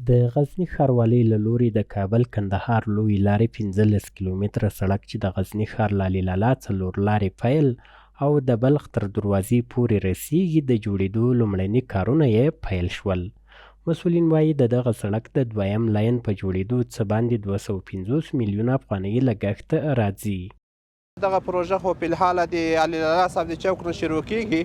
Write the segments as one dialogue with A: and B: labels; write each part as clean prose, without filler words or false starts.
A: د غزني ښاروالۍ له لوري د کابل کندهار لویې لارې 15 کیلومتره سړک چې د غزني ښار لالي لالا څلور لارې پیل او د بلخ تر دروازې پورې رسیږي د جوړېدو لومړني کارونه یې پیل شول. مسؤلین وایي د دغه سړک د دویم لاین په جوړېدو څه باندې 250 میلیونه افغانۍ لګښت راځي.
B: دغه پروژه خو په الحال د علي لالا صاحب د چوک نه شروع کیږي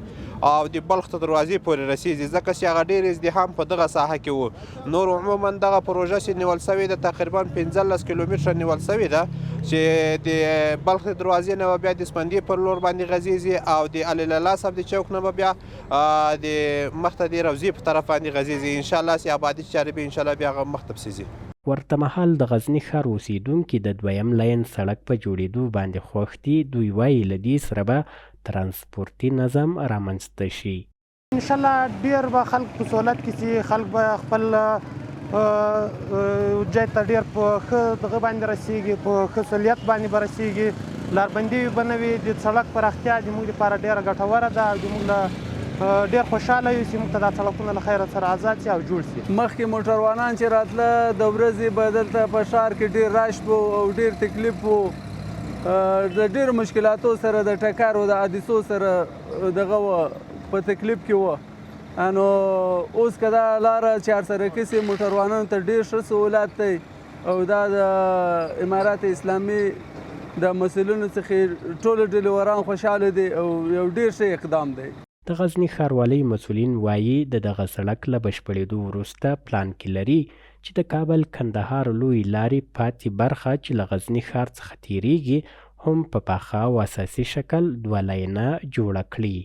B: او د بلخ ته دروازې پورې رسیږي، ځکه چې هغه ډېر ازدحام په دغه ساحه کې و. نور عموما دغه پروژه چې نیول سوې ده تقریبا 15 کیلومتره نیول سوې ده چې د بلخ دروازې نه بیا د سپندې پر لور باندې غځېږي او د علي لالا صاحب د چوک نه بیا د مخته د روضې په طرف باندې غځېږي. انشاءالله چې آبادي چارې به انشاءالله بیا هغه مخته پسې ځي.
A: ورته مهال د غزني ښار اوسیدونکي د دویم لاین سړک په جوړېدو باندې خوښ دي. دوی وایي له دې سره به ترانسپورتي نظم رامنځته شي.
C: انشاءالله ډېر به خلک په سهولت کې سي، خلک به خپل ځای ته ډېر په ښه دغه باندې رسیږي، په ښه سهولیت باندې به رسیږي. لاربندي به نه وي. د سړک پراختیا زموږ لپاره ډېره ګټوره ده او زموږ له ډېر خوشحاله یو چې موږ ته دا سړکونه له خیره سره آزاد شي او جوړ شي.
D: مخکې موټروانان چې راتله د ورځې به دلته په ښار کې ډېر راش و او ډېر تکلیف و، د ډېرو مشکلاتو سره د ټکر و د حادثو سره دغه و په تکلیف کې و. نو اوس که دا لاره چارسرکي سي موټروانانو ته ډېر ښه سهولت دی او دا د امارات اسلامي د مسؤلینو څخه ټولو ډریوران خوشحاله دي او یو ډېر ښه اقدام دی.
A: د غزني ښاروالۍ مسؤلین وایي د دغه سړک له بشپړېدو وروسته پلان کې لري چې د کابل کندهار لویې لارې پاتې برخه چې له غزني ښار څخه تیریږي هم په پاخه او اساسي شکل دوه لاینه جوړه کړي.